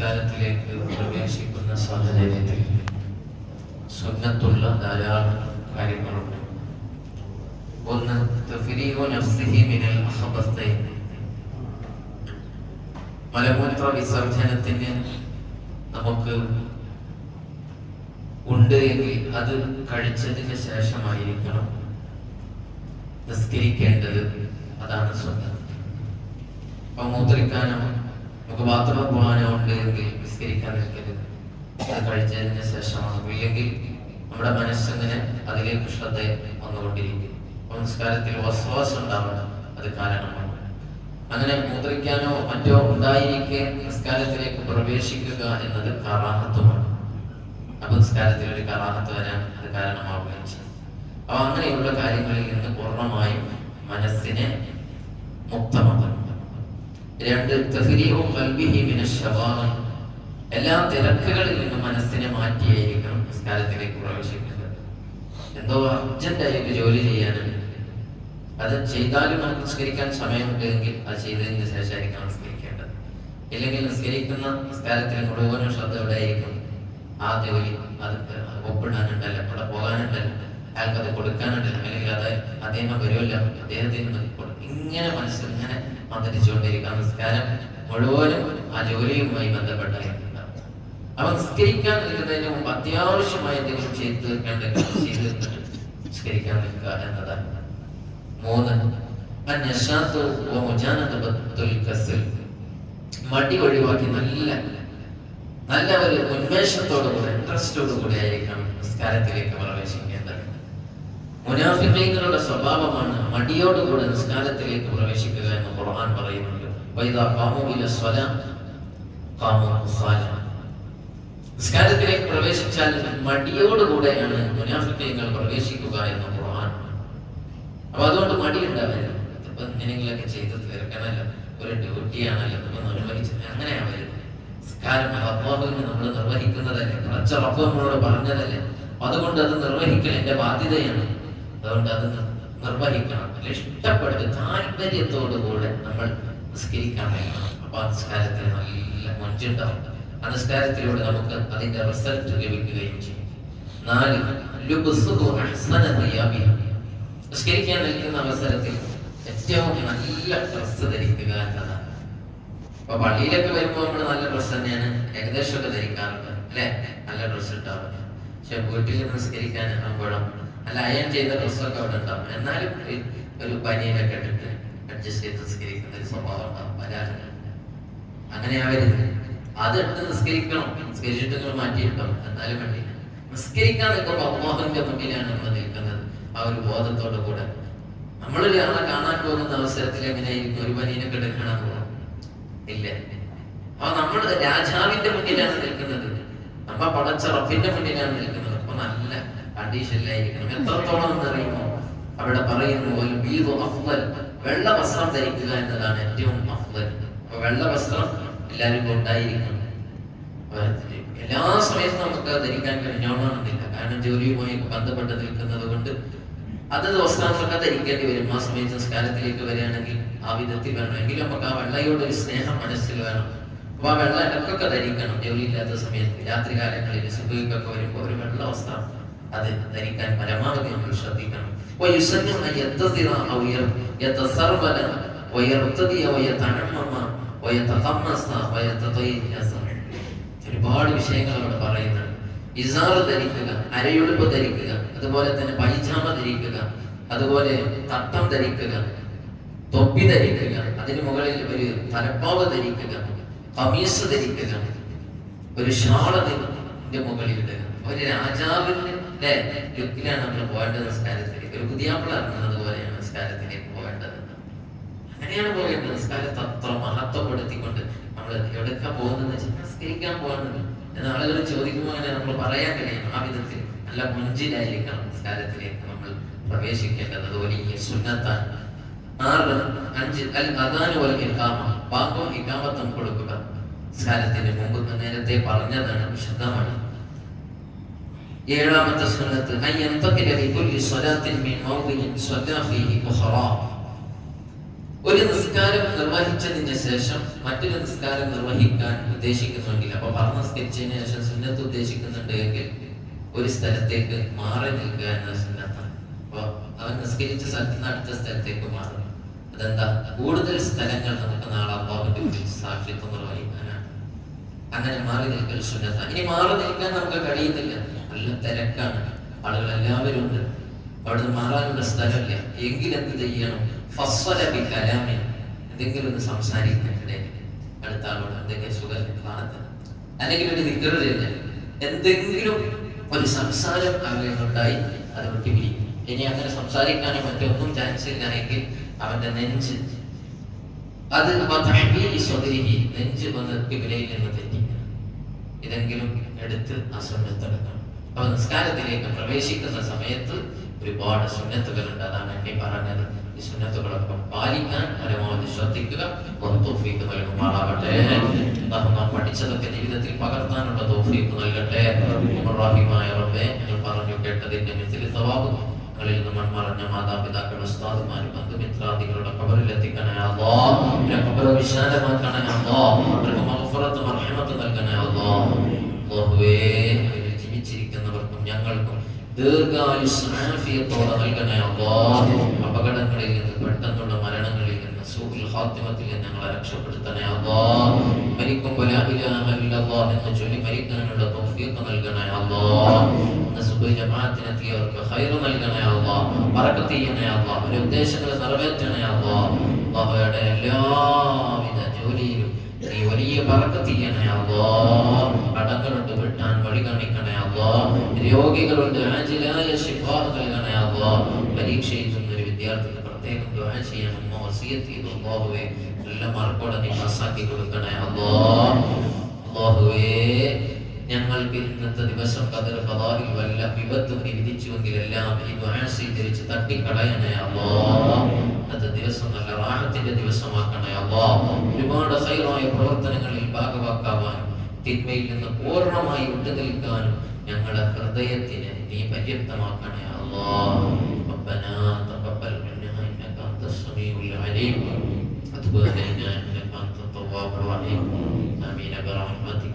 നിസ്കാരത്തിലേക്ക് പ്രവേശിക്കുന്ന സാഹചര്യത്തിൽ സുന്നത്തുള്ള ധാരാളം കാര്യങ്ങളുണ്ട്. ഒന്ന്, തഫ്രീഗു നഫ്സിഹി മിനൽ അഖബത്തൈൻ, മലമൂത്ര വിസർജനത്തിന് നമുക്ക് ഉണ്ട് എങ്കിൽ അത് കഴിച്ചതിന് ശേഷമായിരിക്കണം നിസ്കരിക്കേണ്ടത്. അതാണ് സുന്നത്ത്. അപ്പൊ മൂത്രിക്കാനോ നമുക്ക് ബാത്റൂമിൽ പോകാനോ ഉണ്ട് എങ്കിൽ നിസ്കരിക്കാൻ നിൽക്കരുത്, അത് കഴിച്ചതിന് ശേഷമാണ്. ഇല്ലെങ്കിൽ നമ്മുടെ മനസ്സിങ്ങനെ അതിലേക്ക് ശ്രദ്ധ വന്നുകൊണ്ടിരിക്കും. അപ്പൊ നിസ്കാരത്തിൽ വസ്വാസം ഉണ്ടാവണം, അത് കാരണമാണ്. അങ്ങനെ മൂത്രിക്കാനോ മറ്റോ ഉണ്ടായിരിക്കെ നിസ്കാരത്തിലേക്ക് പ്രവേശിക്കുക എന്നത് കറാഹത്തുമാണ്. അപ്പൊ നിസ്കാരത്തിൽ ഒരു കറാഹത്ത് വരാൻ അത് കാരണമാവുകയും ചെയ്യും. അപ്പൊ അങ്ങനെയുള്ള കാര്യങ്ങളിൽ നിന്ന് പൂർണ്ണമായും മനസ്സിനെ മുക്തമാക്കണം. രണ്ട്, തഫ്രീഗു ഖൽബിഹി മിനശ് ശവാഗിൽ, എല്ലാ തിരക്കുകളിൽ നിന്നും മനസ്സിനെ മാറ്റിയായിരിക്കണം നിസ്കാരത്തിലേക്ക് പ്രവേശിക്കുന്നത്. എന്തോ അർജന്റായിട്ട് ജോലി ചെയ്യാനുണ്ട്, അത് ചെയ്താലും നമുക്ക് നിസ്കരിക്കാൻ സമയമുണ്ടെങ്കിൽ അത് ചെയ്തതിന് ശേഷമായിരിക്കണം നിസ്കരിക്കേണ്ടത്. ഇല്ലെങ്കിൽ നിസ്കരിക്കുന്ന നിസ്കാരത്തിൽ മുഴുവനും ശ്രദ്ധ എവിടെ ആയിരിക്കും? ആ ജോലി അത് ഒപ്പിടാനുണ്ടല്ലോ, അവിടെ പോകാനുണ്ടല്ലോ, അയാൾക്ക് അത് കൊടുക്കാനുണ്ടല്ലോ, അല്ലെങ്കിൽ അത് അദ്ദേഹം വരുമല്ലോ, അദ്ദേഹത്തിന് ഇങ്ങനെ മനസ്സിൽ ഇങ്ങനെ മന്ത്രിച്ചുകൊണ്ടിരിക്കുക. നിസ്കാരം മുഴുവനും ആ ജോലിയുമായി ബന്ധപ്പെട്ടായിരിക്കും. അവ നിസ്കരിക്കാൻ നിൽക്കുന്നതിന് മുമ്പ് അത്യാവശ്യമായ എന്തെങ്കിലും ചെയ്തു തീർക്കേണ്ടെങ്കിൽ ചെയ്തു തീർന്നിട്ട് നിസ്കരിക്കാൻ നിൽക്കുക എന്നതാണ്. മൂന്ന്, മടി ഒഴിവാക്കി നല്ല ഒരു ഉന്മേഷത്തോടുകൂടെ ഇൻട്രസ്റ്റോടുകൂടി ആയിരിക്കണം നിസ്കാരത്തിലേക്ക് പ്രവേശിക്കേണ്ടത്. മുനാഫിഖീങ്ങളുടെ സ്വഭാവമാണ് മടിയോടുകൂടെ നിസ്കാരത്തിലേക്ക് പ്രവേശിക്കുക എന്ന് ഖുർആൻ പറയുന്നുണ്ട്. നിസ്കാരത്തിലേക്ക് പ്രവേശിച്ചാൽ മടിയോടുകൂടെയാണ് മുനാഫിഖീങ്ങൾ പ്രവേശിക്കുക എന്ന് ഖുർആൻ. അപ്പൊ അതുകൊണ്ട് മടി ഉണ്ടാവരുത്. ഇപ്പൊ എന്തെങ്കിലുമൊക്കെ ചെയ്ത് തീർക്കണമല്ലോ, ഒരു ഡ്യൂട്ടിയാണല്ലോ നമ്മൾ നിർവഹിച്ചത്, അങ്ങനെയാവരുത്. നിസ്കാരം അല്ലാഹുവിന് നമ്മൾ നിർവഹിക്കുന്നതല്ലേ, കുറച്ച് റബ്ബ് നമ്മളോട് പറഞ്ഞതല്ലേ, അതുകൊണ്ട് അത് നിർവഹിക്കൽ എന്റെ ബാധ്യതയാണ്. അതുകൊണ്ട് അത് നിർവഹിക്കണം. അല്ല, ഇഷ്ടപ്പെട്ട് താല്പര്യത്തോടുകൂടെ നമ്മൾ നിസ്കരിക്കാൻ കഴിയണം. അപ്പൊ ആ നിസ്കാരത്തിന് നല്ല മൊഞ്ചുണ്ടാവും. ആ നിസ്കാരത്തിലൂടെ നമുക്ക് അതിന്റെ റിസൾട്ട് ലഭിക്കുകയും ചെയ്യും. നാല്, നിസ്കരിക്കാൻ നിൽക്കുന്ന അവസരത്തിൽ ഏറ്റവും നല്ല ഡ്രസ്സ് ധരിക്കുക എന്നതാണ്. അപ്പൊ പള്ളിയിലൊക്കെ വരുമ്പോൾ നമ്മൾ നല്ല ഡ്രസ്സ് തന്നെയാണ് ഏകദേശമൊക്കെ ധരിക്കാറുണ്ട്, അല്ലെ? നല്ല ഡ്രസ്സ് ഉണ്ടാവും. പക്ഷെ വീട്ടിൽ നിസ്കരിക്കാൻ ആകുമ്പോഴും അല്ല അയൺ ചെയ്ത ഡ്രസ്സൊക്കെ അവിടെ ഉണ്ടാവും. എന്നാലും ഒരു പനിയൊക്കെ ഇട്ടിട്ട് അഡ്ജസ്റ്റ് ചെയ്ത് നിസ്കരിക്കുന്ന ഒരു സ്വഭാവം ഉണ്ടാവും പലരും. അങ്ങനെ ആവരുത്. അതെടുത്ത് നിസ്കരിക്കണം, നിസ്കരിച്ചിട്ട് നിങ്ങൾ മാറ്റിയിട്ടോ, എന്നാലും വേണ്ടില്ല. നിസ്കരിക്കാൻ നിൽക്കുമ്പോൾ അല്ലാഹുവിന്റെ മുന്നിലാണ് നമ്മൾ നിൽക്കുന്നത്. ആ ഒരു ബോധത്തോടു കൂടെ നമ്മളൊരു ആളെ കാണാൻ പോകുന്ന അവസരത്തിൽ എങ്ങനെയായിരിക്കും? ഒരു പനീനൊക്കെ എടുക്കണം ഇല്ല. അപ്പൊ നമ്മൾ രാജാവിന്റെ മുന്നിലാണ് നിൽക്കുന്നത്, നമ്മ പടച്ച റബ്ബിന്റെ മുന്നിലാണ് നിൽക്കുന്നത്. അപ്പൊ നല്ല കണ്ടീഷനിലായിരിക്കണം. എത്രത്തോളം എന്നറിയുമോ? അവിടെ പറയുന്നു വെള്ള വസ്ത്രം ധരിക്കുക എന്നതാണ് ഏറ്റവും അഫ്ളൽ. അപ്പൊ വെള്ള വസ്ത്രം എല്ലാവരും ഉണ്ടായിരിക്കണം. എല്ലാ സമയത്തും നമുക്ക് ധരിക്കാൻ കഴിഞ്ഞോണമെന്നില്ല, കാരണം ജോലിയുമായി ബന്ധപ്പെട്ട് നിൽക്കുന്നത് കൊണ്ട് അത് വസ്ത്രങ്ങളൊക്കെ ധരിക്കേണ്ടി വരും. ആ സമയത്ത് നിസ്കാരത്തിലേക്ക് വരികയാണെങ്കിൽ ആ വിധത്തിൽ വേണം. എങ്കിലും നമുക്ക് ആ വെള്ളയോടൊരു സ്നേഹം മനസ്സിൽ വേണം. അപ്പൊ ആ വെള്ള ഇടക്കൊക്കെ ധരിക്കണം. ജോലിയില്ലാത്ത സമയത്ത്, രാത്രി കാലങ്ങളിൽ സുബഹിക്കൊക്കെ വരുമ്പോൾ ഒരു വെള്ള വസ്ത്രം അത് ധരിക്കാൻ പരമാവധി നമ്മൾ ശ്രദ്ധിക്കണം. ഒരുപാട് വിഷയങ്ങൾ അവിടെ പറയുന്നുണ്ട്. ഇസാർ ധരിക്കുക, അരയുടുപ്പ് ധരിക്കുക, അതുപോലെ തന്നെ പൈജാമ ധരിക്കുക, അതുപോലെ തട്ടം ധരിക്കുക, തൊപ്പി ധരിക്കുക, അതിന് മുകളിൽ ഒരു തലപ്പാവ് ധരിക്കുക, കമീസ് ധരിക്കുക, ഒരു ഷാളതിന്റെ മുകളിൽ ഇടുക. ഒരു രാജാവിന്റെ ലുക്കിലാണ് നമ്മൾ പോകേണ്ടത് നിസ്കാരത്തിലേക്ക്. ഒരു പുതിയാപ്പിള ഇറങ്ങുന്നത് പോലെയാണ് നിസ്കാരത്തിലേക്ക് പോകേണ്ടത്. അങ്ങനെയാണ് പോകേണ്ടത്. നിസ്കാരത്തെ അത്ര മഹത്വപ്പെടുത്തിക്കൊണ്ട് നമ്മൾ എവിടേക്കാ പോകുന്നത്? നിസ്കരിക്കാൻ പോകുന്നത് എന്ന് ആളുകൾ ചോദിക്കുമ്പോൾ അങ്ങനെ നമ്മൾ പറയാൻ കഴിയണം. ആ വിധത്തിൽ നല്ല മുഞ്ചിലായിരിക്കണം നിസ്കാരത്തിലേക്ക് നമ്മൾ പ്രവേശിക്കേണ്ടത്. അതുപോലെ ഈ സുന്നത്താണ്. 5 അൽ അദാൻ വൽ ഇഖാമ, ബാങ്കും ഇഖാമത്തും കൊടുക്കുക നിസ്കാരത്തിന് മുമ്പ്. നേരത്തെ പറഞ്ഞതാണ്, വിശദമാണ്. 7ാമത്തെ സുന്നത്ത് ഒരു നിസ്കാരം നിർവഹിച്ചതിന് ശേഷം മറ്റൊരു നിസ്കാരം നിർവഹിക്കാൻ ഉദ്ദേശിക്കുന്നുവെങ്കിൽ, അപ്പൊ പറഞ്ഞ നിസ്കരിച്ചതിന് ശേഷം സുന്നത്ത് ഉദ്ദേശിക്കുന്നുണ്ട് എങ്കിൽ ഒരു സ്ഥലത്തേക്ക് മാറി നിൽക്കുക എന്ന സുന്നത്താണ്. അപ്പൊ അവൻ നിസ്കരിച്ച സ്ഥലത്ത് നിന്ന് അടുത്ത സ്ഥലത്തേക്ക് മാറും. അതെന്താ? കൂടുതൽ സ്ഥലങ്ങൾ നമുക്ക് നാളെ അല്ലാഹുവിന്റെ മുന്നിൽ സാക്ഷിത്വം നിർവഹിക്കാനാണ്. അങ്ങനെ മാറി നിൽക്കൽ സുന്നത്താണ്. ഇനി മാറി നിൽക്കാൻ നമുക്ക് കഴിയുന്നില്ല, നല്ല തിരക്കാണ്, ആളുകൾ എല്ലാവരും ഉണ്ട്, അവിടുന്ന് മാറാനുള്ള സ്ഥലമില്ല എങ്കിൽ എന്ത് ചെയ്യണം? എന്തെങ്കിലും ഒന്ന് സംസാരിക്കണ്ടേ, അടുത്ത ആളോട് എന്തെങ്കിലും സുഖം, അല്ലെങ്കിൽ ഒരു നിക്കറില്ല, എന്തെങ്കിലും ഒരു സംസാരം അവരുണ്ടായി അത് വിട്ടുപിരിക്കും. ഇനി അങ്ങനെ സംസാരിക്കാനോ മറ്റൊന്നും ചാൻസ് ഇല്ല എങ്കിൽ അവന്റെ നെഞ്ച് അത് നെഞ്ച് വന്ന് കിബിലയിൽ നിന്ന് തെറ്റിക്കുക, ഇതെങ്കിലും എടുത്ത് ആ സുന്നത്തെടുക്കണം. അപ്പൊ നിസ്കാരത്തിലേക്ക് പ്രവേശിക്കുന്ന സമയത്ത് ഒരുപാട് സുന്നത്തുകളുണ്ട്. അതാണ് എന്നെ പറഞ്ഞത്. ഈ സുന്നത്തുകളൊക്കെ പാലിക്കാൻ പരമാവധി ശ്രദ്ധിക്കുക. തൗഫീഖ് നൽകുമാറാകട്ടെ. നാം പഠിച്ചതൊക്കെ ജീവിതത്തിൽ പകർത്താനുള്ള തൗഫീഖ് നൽകട്ടെ. റഹീമായ റബ്ബേ, ഞങ്ങൾ പറഞ്ഞു കേട്ടതിന്റെ മിഥിൽ സവാബ് ങ്ങളിൽ നിന്ന് മൺമറഞ്ഞ മാതാപിതാക്കൾ, ഉസ്താദുമാർ, ബന്ധുമിത്രാദികളുടെ ഖബറിലെത്തിക്കണേ അല്ലാഹ്. അവരുടെ ഖബർ വിശാലമാക്കണേ അല്ലാഹ്. അവർക്ക് മഗ്ഫിറത്ത് മർഹമത്ത് നൽകണേ അല്ലാഹ്. അല്ലാഹുവേ, അവരിൽ ജീവിച്ചിരിക്കുന്നവർക്കും ഞങ്ങൾക്കും ദീർഘായുസ്സ് ആഫിയത്തോടെ നൽകണേ അല്ലാഹ്. അപകടങ്ങളിൽ നിന്ന്, പെട്ടെന്നുള്ള മരണങ്ങളിൽ നിന്ന്, സൂഇൽ ഖാത്തിമത്തിൽ നിന്ന് ഞങ്ങളെ രക്ഷപ്പെടുത്തണേ അല്ലാഹ്. മരിക്കുമ്പോൾ ലാ ഇലാഹ ഇല്ലല്ലാഹ് എന്ന് ചൊല്ലി മരിക്കാനുള്ള തൗഫീഖ് നൽകണേ അല്ലാഹ്. സുബ്ഹി ജമാഅത്തിനെത്തിയവർക്ക് ഖൈർ നൽകണേ അല്ലാഹ്. ബറക്കത്ത് ചെയ്യണേ അല്ലാഹ്. അവരുടെ ഉദ്ദേശങ്ങൾ നിറവേറ്റണേ അല്ലാഹ്. അല്ലാഹുവേ, എല്ലാവിധ ജോലിയിലും നീ വലിയ ബറക്കത്ത് ചെയ്യണേ അല്ലാഹ്. കടങ്ങളുണ്ട് വിട്ടാൻ വഴി കാണിക്കണേ അല്ലാഹ്. രോഗികളുണ്ട് ആജിലായ ശിഫാ നൽകണേ അല്ലാഹ്. പരീക്ഷ എഴുതുന്ന ഒരു വിദ്യാർത്ഥിക്ക് പ്രത്യേകം ദുആ ചെയ്യാൻ ഉമ്മ വസിയത്ത് ചെയ്തു. അല്ലാഹുവേ, നല്ല മാർക്കോടെ നീ പാസ്സാക്കി കൊടുക്കണേ അല്ലാഹ്. അല്ലാഹുവേ, ഞങ്ങൾക്ക് ഇന്നത്തെ ദിവസം ഖദർ ഖദാഇൽ വല്ല വിപത്തും വിധിച്ചുവെങ്കിൽ എല്ലാം ഈ ദുആ സ്വീകരിച്ച് തട്ടിക്കളയണേ അല്ലാഹ്. ഇന്നത്തെ ദിവസം നല്ല റാഹത്തിന്റെ ദിവസമാക്കണേ അല്ലാഹ്. ഒരുപാട് ഖൈറായ പ്രവർത്തനങ്ങളിൽ ഭാഗവാക്കാവാനും തിന്മയിൽ നിന്ന് പൂർണ്ണമായി വിട്ടുനിൽക്കാനും ഞങ്ങളുടെ ഹൃദയത്തിനെ നീ പര്യാപ്തമാക്കണേ അല്ലാഹ്. റബ്ബനാ തഖബ്ബൽ മിന്നാ ഇന്നക അൻതസ് സമീഉൽ അലീം വതുബ് അലൈനാ ഇന്നക അൻതത് തവ്വാബുർ റഹീം. ആമീൻ ബിറഹ്മതിക